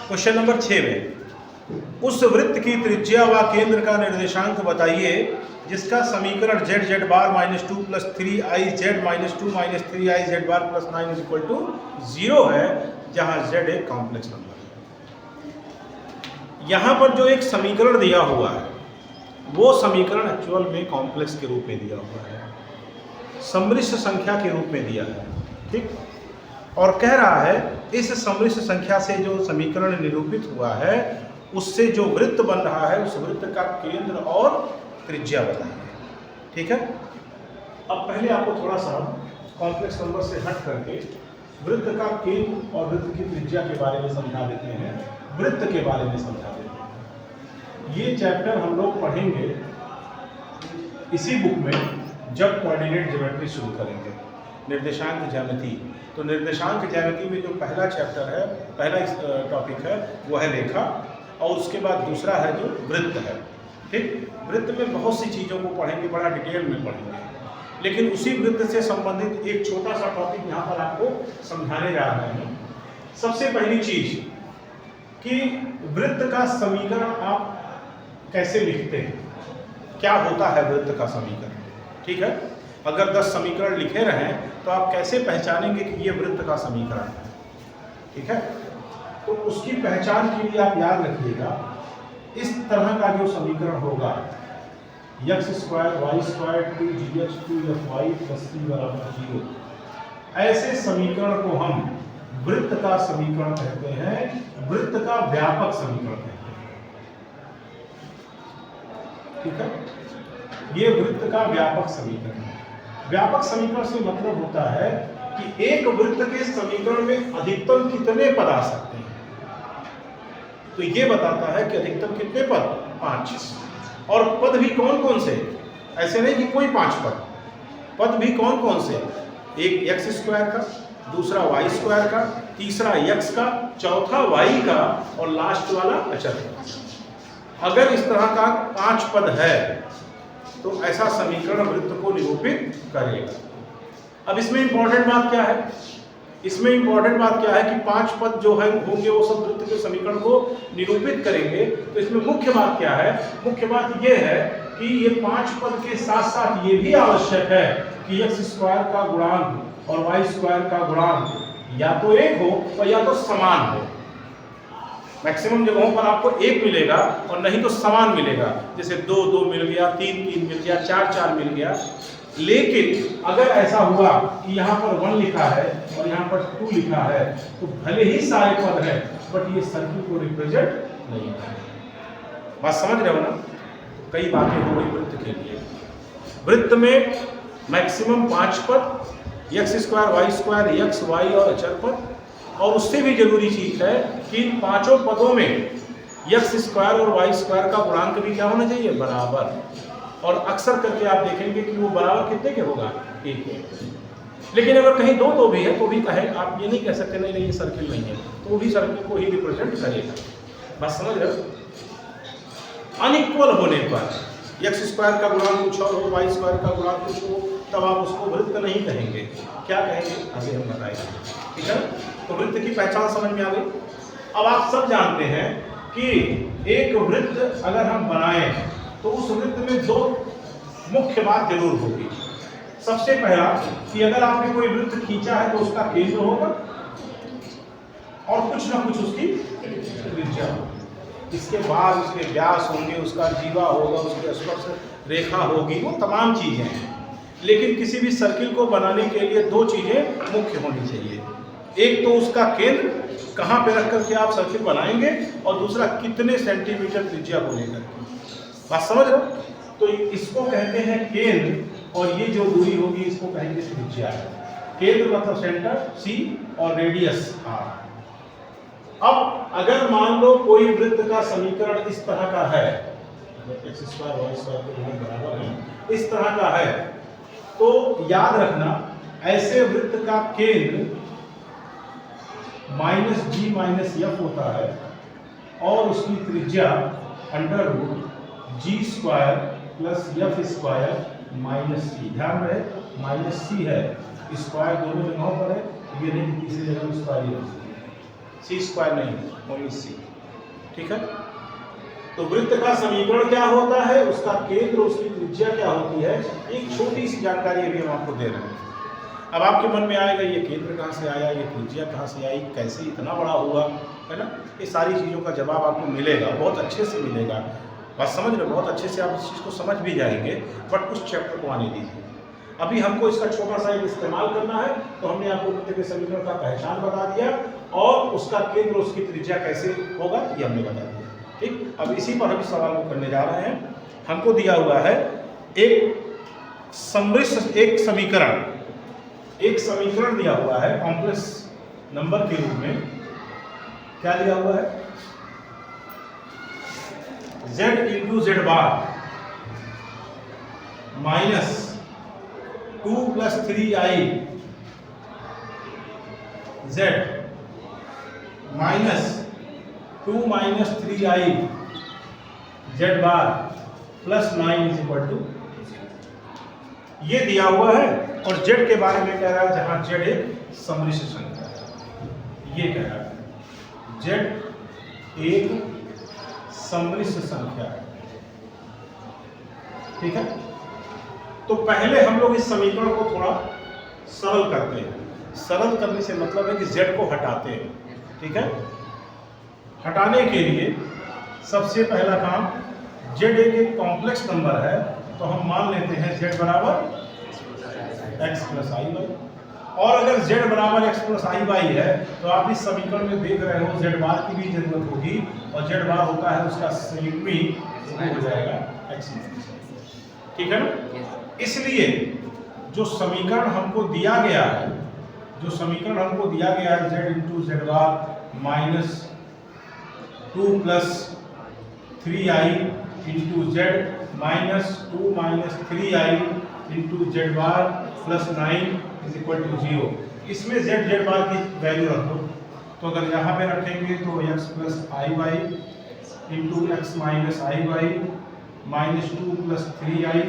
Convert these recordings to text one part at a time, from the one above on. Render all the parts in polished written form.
Question number 6 में उस वृत्त की त्रिज्या व केंद्र का निर्देशांक बताइए जिसका समीकरण z z bar minus 2 plus 3iz minus 2 minus 3iz bar plus 9 is equal to 0 है, जहां z एक कॉम्प्लेक्स नंबर है। यहां पर जो एक समीकरण दिया हुआ है वो समीकरण एक्चुअल में कॉम्प्लेक्स के रूप में दिया हुआ है, सम्मिश्र संख्या के रूप में दिया है, ठीक। और कह रहा है इस सम्मिश्र संख्या से जो समीकरण निरूपित हुआ है उससे जो वृत्त बन रहा है उस वृत्त का केंद्र और त्रिज्या बताइए, ठीक है। अब पहले आपको थोड़ा सा कॉम्प्लेक्स नंबर से हट करके वृत्त का केंद्र और वृत्त की त्रिज्या के बारे में समझा देते हैं, वृत्त के बारे में समझा देते हैं। ये चैप्टर हम लोग पढ़ेंगे इसी बुक में जब कोऑर्डिनेट ज्योमेट्री शुरू करेंगे, निर्देशांक ज्यामिति। तो निर्देशांक ज्यामिति में जो पहला चैप्टर है, पहला टॉपिक है वो है रेखा, और उसके बाद दूसरा है जो वृत्त है, ठीक। वृत्त में बहुत सी चीज़ों को पढ़ेंगे, बड़ा डिटेल में पढ़ेंगे, लेकिन उसी वृत्त से संबंधित एक छोटा सा टॉपिक यहाँ पर आपको समझाने जा रहे हैं। सबसे पहली चीज कि वृत्त का समीकरण आप कैसे लिखते हैं, क्या होता है वृत्त का समीकरण, ठीक है। अगर 10 समीकरण लिखे रहें तो आप कैसे पहचानेंगे कि ये वृत्त का समीकरण है, ठीक है। तो उसकी पहचान के लिए आप याद रखिएगा इस तरह का जो समीकरण होगा x square y square 2gh 2fy plus 3 बराबर 0, ऐसे समीकरण को हम वृत्त का समीकरण कहते हैं, वृत्त का व्यापक समीकरण कहते हैं, ठीक है। ये वृत्त का व्यापक समीकरण है। व्यापक समीकरण से मतलब होता है कि एक वृत्त के समीकरण में अधिकतम कितने पद आ सकते हैं। तो ये बताता है कि अधिकतम कितने पद, 5, और पद भी कौन कौन से, ऐसे नहीं कि कोई 5 पद, पद भी कौन कौन से, एक x स्क्वायर का, दूसरा y स्क्वायर का, तीसरा x का, चौथा y का, और लास्ट वाला अचर का। अगर इस तरह का 5 पद है तो ऐसा समीकरण वृत्त को निरूपित करेगा। अब इसमें इंपॉर्टेंट बात क्या है, इसमें इंपॉर्टेंट बात क्या है कि 5 पद जो है होंगे वो सब वृत्त के समीकरण को निरूपित करेंगे। तो इसमें मुख्य बात क्या है, मुख्य बात ये है कि ये 5 पद के साथ साथ ये भी आवश्यक है कि x स्क्वायर का गुणांक और y स्क्वायर का गुणांक या तो 1 हो और या तो समान हो। मैक्सिमम जगहों पर आपको 1 मिलेगा और नहीं तो समान मिलेगा, जैसे 2 2 मिल गया, 3 3 मिल गया, 4 4 मिल गया। लेकिन अगर ऐसा हुआ कि यहाँ पर 1 लिखा है और यहाँ पर 2 लिखा है तो भले ही सारे पद है बट ये सर्किल को रिप्रेजेंट नहीं है। बात समझ रहे हो ना। कई बातें हो गई वृत्त के लिए। वृत्त में मैक्सिमम 5 पद, x square y square x y और अचर पद, और उससे भी जरूरी चीज है कि इन 5 पदों में x स्क्वायर और y स्क्वायर का गुणांक भी क्या होना चाहिए, बराबर। और अक्सर करके आप देखेंगे कि वो बराबर कितने के होगा, 1 के। लेकिन अगर कहीं 2 तो भी है तो भी कहे, आप ये नहीं कह सकते नहीं ये सर्किल नहीं है, तो वो भी सर्किल को ही रिप्रेजेंट करेगा। बस समझ रहे हो। अनइक्वल होने पर x स्क्वायर का गुणांक कुछ और हो, y स्क्वायर का गुणांक कुछ हो, तब आप उसको वृत्त नहीं कहेंगे, क्या कहेंगे आगे हम बताएंगे, ठीक है। तो वृत्त की पहचान समझ में आ गई। अब आप सब जानते हैं कि एक वृत्त अगर हम बनाएं तो उस वृत्त में 2 मुख्य बात जरूर होगी। सबसे पहला कि अगर आपने कोई वृत्त खींचा है तो उसका केंद्र होगा और कुछ ना कुछ उसकी त्रिज्या होगी। इसके बाद उसके व्यास होंगे, उसका जीवा होगा, उसकी स्पर्श रेखा होगी, वो तमाम चीजें हैं। लेकिन किसी भी सर्किल को बनाने के लिए 2 चीजें मुख्य होनी चाहिए। एक तो उसका केंद्र, कहाँ पे रख करके आप सर्किल बनाएंगे, और दूसरा कितने सेंटीमीटर त्रिज्या को लेकर के। बात समझ रहे हो। तो इसको कहते हैं केंद्र, और ये जो दूरी होगी इसको कहेंगे त्रिज्या। केंद्र मतलब सेंटर C और रेडियस R। अब अगर मान लो कोई वृत्त का समीकरण इस तरह का है, x स्क्वायर y स्क्वायर के बराबर है, इस तरह का है, तो याद रखना ऐसे वृत्त का केंद्र -g - f होता है और उसकी त्रिज्या √g² plus f square -c। ध्यान रहे -c है, स्क्वायर दोनों जगहों पर है, ये नहीं तीसरी जगह स्क्वायर ही रख सकते। सी स्क्वायर नहीं, ओनली सी। ठीक है, तो वृत्त का समीकरण क्या होता है, उसका केंद्र, उसकी त्रिज्या क्या होती है, एक छोटी सी जानकारी अभी हम आपको दे रहे हैं। अब आपके मन में आएगा ये केंद्र कहाँ से आया, ये त्रिज्या कहाँ से आई, कैसे इतना बड़ा हुआ, है ना, ये सारी चीज़ों का जवाब आपको मिलेगा, बहुत अच्छे से मिलेगा। बात समझ रहे, बहुत अच्छे से आप इस चीज़ को समझ भी जाएंगे, बट उस चैप्टर को आने दीजिए। अभी हमको इसका छोटा सा एक इस्तेमाल करना है, तो हमने आपको वृत्त के समीकरण का पहचान बता दिया और उसका केंद्र, उसकी त्रिज्या कैसे होगा ये हमने बता दिया। ठीक, अब इसी पर हम इस सवाल को करने जा रहे हैं। हमको दिया हुआ है एक समृद्ध एक समीकरण दिया हुआ है कॉम्प्लेक्स नंबर के रूप में। क्या दिया हुआ है, z into z bar minus 2 + 3i z minus 2 - 3i z bar plus 9 = ये दिया हुआ है। और z के बारे में कह रहा है, जहां z एक सममिश्र संख्या है, ये कह रहा है z एक सममिश्र संख्या है। ठीक है, तो पहले हम लोग इस समीकरण को थोड़ा सरल करते हैं। सरल करने से मतलब है कि z को हटाते हैं। ठीक है, हटाने के लिए सबसे पहला काम, z एक कॉम्प्लेक्स नंबर है, तो हम मान लेते हैं z बराबर x + i/y। और अगर z बराबर x + i/y है, तो आप इस समीकरण में देख रहे हो z बार की भी जरूरत होगी, और z बार होता है उसका संयुग्मी, हो जाएगा x। ठीक है ना, इसलिए जो समीकरण हमको दिया गया है, z into z bar minus 2 + 3i into z minus 2 - 3i into z bar plus 9 = 0। इसमें जेड बार की वैल्यू रखो, तो अगर यहाँ पे रखेंगे तो x + i/y into x - i/y minus 2 + 3i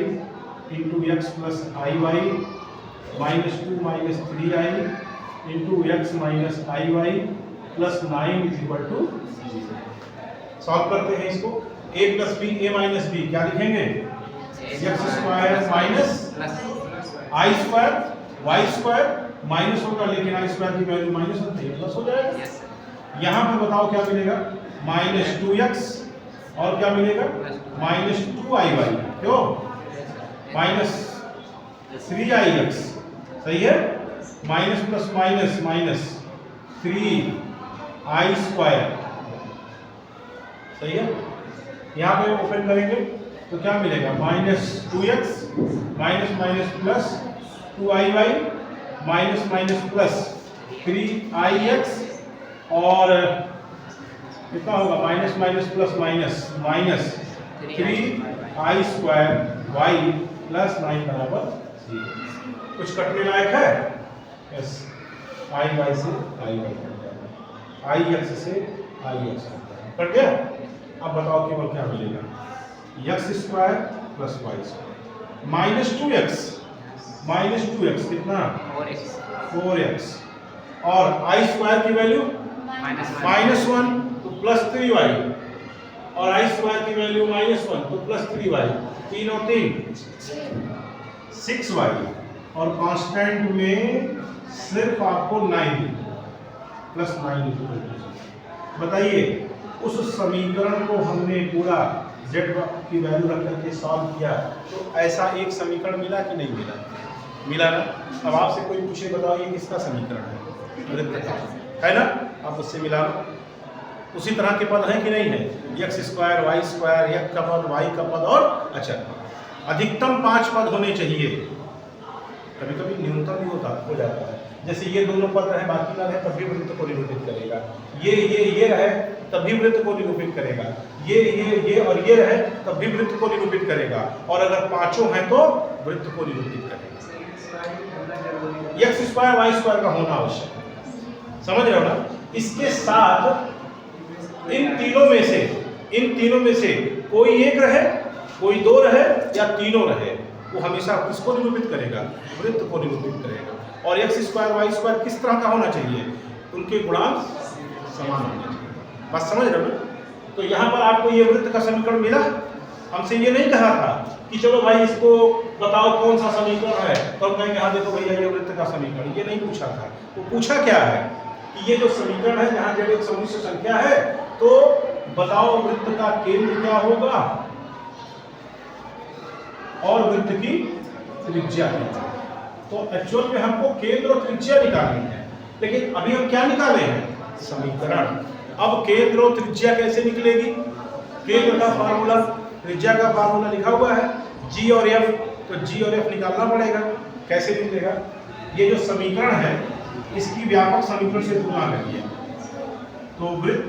into x + i/y minus 2 - 3i into x - i/y plus 9 = 0। Solve करते हैं इसको। a + b, a - b क्या लिखेंगे, x² minus i² y² minus होगा, लेकिन i² की वैल्यू माइनस होती है, प्लस हो जाएगा। यहाँ पे बताओ क्या मिलेगा, -2x और क्या मिलेगा, -2iy, क्यों, -3ix, सही है, minus plus minus minus 3i², सही है। यहाँ पे ओपन करेंगे तो क्या मिलेगा, -2x minus plus 2iy minus plus 3ix, और कितना होगा, minus plus minus 3i² y plus 9 = 0। कुछ कटने लायक है, यस, i y से i y कट गया, i x से i x कट गया। अब बताओ केवल क्या मिलेगा, x² प्लस y² -2x कितना, 4x, और i² की वैल्यू -1 तो प्लस 3y, और i² की वैल्यू -1 तो प्लस 3y, 3 और 3 6y, और कांस्टेंट में सिर्फ आपको 9 प्लस 9 = बताइए, उस समीकरण को हमने पूरा z की वैल्यू रख करके सॉल्व किया, तो ऐसा एक समीकरण मिला कि नहीं मिला, मिला ना। अब आपसे कोई पूछे, बताओ ये किसका समीकरण है ना, आप उससे मिला लो। उसी तरह के पद हैं कि नहीं है, x² y², x का पद, y का पद, और अच्छा अधिकतम 5 पद होने चाहिए, कभी कभी न्यूनतम भी हो जाता है। जैसे ये दोनों पद रहे, बाकी ना रहे, तब भी वृत्त को निरूपित करेगा, ये रहे तब भी वृत्त को निरूपित करेगा, ये और ये रहे तब भी वृत्त को निरूपित करेगा, और अगर पांचों हैं तो वृत्त को निरूपित करेगा। x² y² का होना आवश्यक है, समझ रहे हो ना। इसके साथ इन तीनों में से कोई एक रहे, कोई दो रहे, या तीनों रहे, वो हमेशा किसको निरूपित करेगा, वृत्त को निरूपित करेगा। और x² y² किस तरह का होना चाहिए, उनके गुणांक समान होने चाहिए। बात समझ रहे हो? तो यहाँ पर आपको ये वृत्त का समीकरण मिला। हमसे ये नहीं कहा था कि चलो भाई इसको बताओ कौन सा समीकरण है, तो हम कहेंगे हाँ देखो भैया ये वृत्त का समीकरण, ये नहीं पूछा था। वो पूछा क्या है कि ये जो समीकरण है जहाँ जब एक समुच्चय संख्या है तो बताओ वृत्त का केंद्र क्या होगा और वृत्त की त्रिज्या क्या है। तो एक्चुअल में हमको केंद्र और त्रिज्या निकालनी है, लेकिन अभी हम क्या निकाले हैं? समीकरण। अब केंद्र और त्रिज्या कैसे निकलेगी? केंद्र का फार्मूला, त्रिज्या का फार्मूला लिखा हुआ है जी और एफ, तो जी और एफ निकालना पड़ेगा। कैसे निकलेगा? ये जो समीकरण है इसकी व्यापक समीकरण से तुलना करिए। तो वृत्त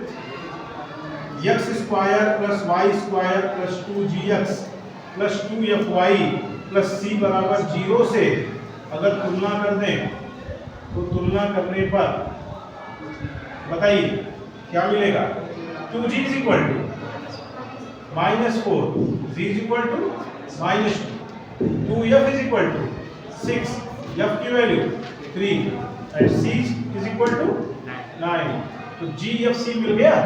x square plus y square plus 2gx plus 2fy plus c बराबर 0 से अगर तुलना कर दें तो तुलना करने पर बताइए क्या मिलेगा? 2g is equal to -4, g is equal to -2, 2f is equal to 6, f की value 3 and c is equal to 9। तो g f c मिल गया।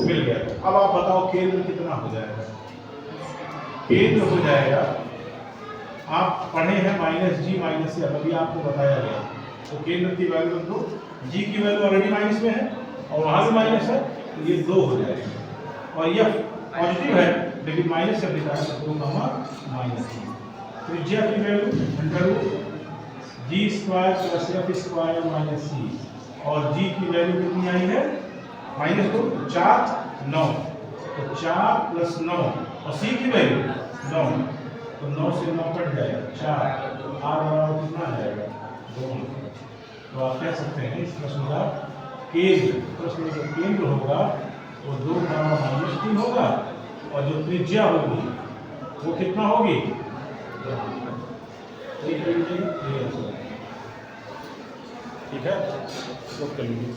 अब आप बताओ केंद्र कितना हो जाएगा? केंद्र हो जाएगा, आप पढ़े हैं -g -c, अभी आपको बताया गया। तो केंद्र की वैल्यू तो g की वैल्यू ऑलरेडी माइनस में है और वहां भी माइनस है, तो ये 2 हो जाएगा। और यह पॉजिटिव है लेकिन माइनस से लिखा है तो 2 -। त्रिज्या की value g square plus f square minus c, और g की वैल्यू कितनी आई है? -2, 4 9, तो 4 प्लस 9 और c की वैल्यू 9, तो 9 से 9 कट जाएगा 4, तो r बराबर कितना आ जाएगा? 2। तो आप कह सकते हैं इस प्रश्न का केंद्र, प्रश्न का केंद्र होगा वो 2 बराबर -3 होगा, और जो त्रिज्या होगी वो कितना होगी? ठीक है, नोट कर लीजिए।